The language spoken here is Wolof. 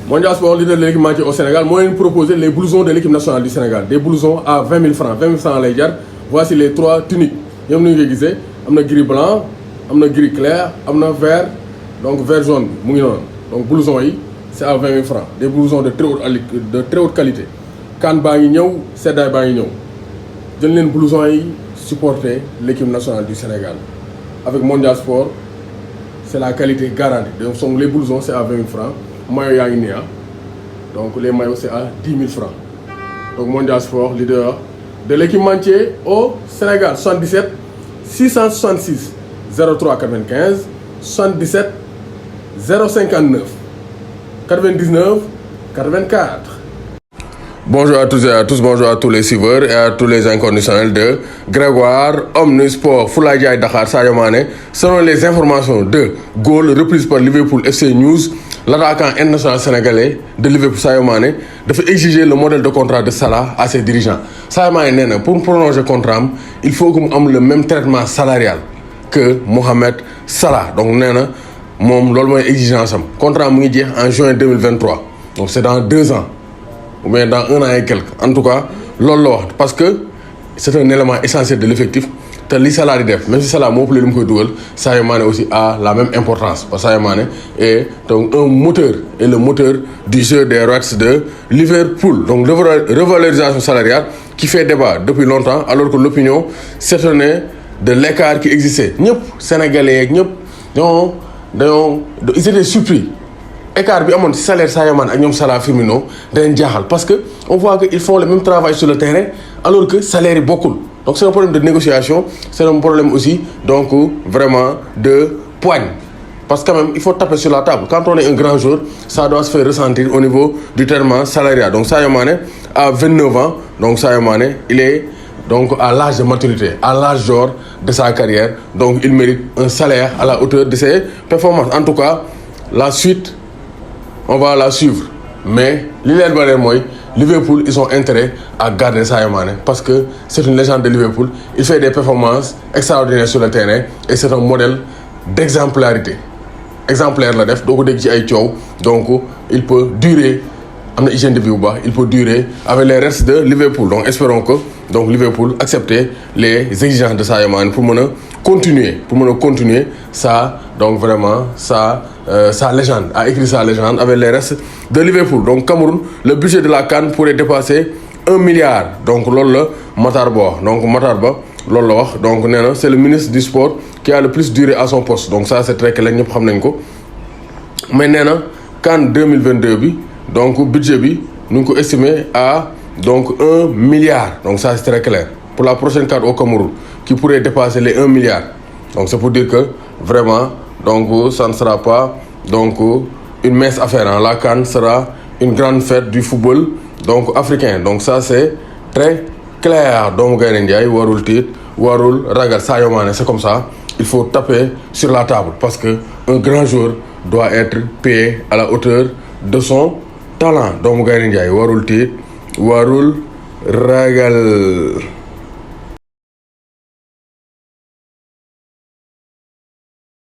Mondial Sport, leader de l'équipementier au Sénégal, moi, il proposé les blousons de l'équipe nationale du Sénégal. Des blousons à 20 000 francs. 20 000 francs à l'égard. Voici les 3 tuniques. Il y a un gris blanc, un gris clair, un vert, donc vert jaune. Donc, blousons, c'est à 20 000 francs. Des blousons de très haute qualité. Quand Bagignou, c'est d'ailleurs Bagignou. Je les blousons supporter l'équipe nationale du Sénégal. Avec Mondial Sport, c'est la qualité garantie. Donc, les blousons, c'est à 20 000 francs. Maillot Yangnia. Donc, les maillots, c'est à 10 000 francs. Donc, Mondial Sport, leader de l'équipementier au Sénégal. 77 666 03 95 77 059 99 84. Bonjour à tous et à tous, bonjour à tous les suiveurs et à tous les inconditionnels de Grégoire Omnisport. Foulaye Dakar, Sadio Mané. Selon les informations de Goal, reprise par Liverpool FC News, l'attaquant international sénégalais de Liverpool, Sadio Mané, doit exiger le modèle de contrat de Salah à ses dirigeants. Sadio Mané, pour prolonger le contrat, il faut qu'on ait le même traitement salarial que Mohamed Salah. Donc, mom lolu moy exigence am contrat mu ngi en juin 2023 donc c'est dans 2 ans ou bien dans 1 an et quelques en tout cas lolu la wax parce que c'est un élément essentiel de l'effectif te li Salah di def même si Salah mo plus lu koy dougal Sadio Mané aussi a la même importance parce que Sadio Mané est donc un moteur et le moteur du jeu des Reds de Liverpool. Donc revalorisation salariale qui fait débat depuis longtemps alors que l'opinion s'étonnait de l'écart qui existait. Ñep sénégalais ak ñep ils étaient surpris. Écart bi amone salaire Sadio Mané ak ñom Salah Firmino dañ jaxal parce que on voit que ils font le même travail sur le terrain alors que salaire yi bokul. Donc c'est un problème de négociation, c'est un problème aussi donc vraiment de poigne. Parce que quand même il faut taper sur la table. Quand on est un grand joueur, ça doit se faire ressentir au niveau du traitement salarial. Donc Sadio Mané a 29 ans, donc Sadio Mané, il est donc à l'âge de maturité, à l'âge d'or de sa carrière. Donc il mérite un salaire à la hauteur de ses performances. En tout cas, la suite, on va la suivre. Mais l'idée de Liverpool, ils ont intérêt à garder Sadio Mané parce que c'est une légende de Liverpool. Il fait des performances extraordinaires sur le terrain et c'est un modèle d'exemplarité. Exemplaire la def, donc il peut durer. Il peut durer avec les restes de Liverpool. Donc espérons que Liverpool accepte les exigences de Sadio Mané pour continuer ça donc vraiment sa légende, à écrire sa légende avec les restes de Liverpool. Donc Cameroun, le budget de la CAN pourrait dépasser 1 milliard. Donc lolo Matarba. Donc Matarba lolo donc c'est le ministre du sport qui a le plus duré à son poste. Donc ça c'est très clair, ñep xam nañ ko. Mais CAN 2022 bi donc budget bi nous avons estimé à donc 1 milliard. Donc ça c'est très clair. Pour la prochaine CAN au Cameroun qui pourrait dépasser les 1 milliard. Donc c'est pour dire que vraiment donc ça ne sera pas donc une mince affaire. La CAN sera une grande fête du football donc africain. Donc ça c'est très clair. Donc Gaïndé Ndiaye warul tit warul ragal Sadio Mané, c'est comme ça. Il faut taper sur la table parce que un grand joueur doit être payé à la hauteur de son talent. Donc Gaïndé Ndiaye warul tit warul ragal.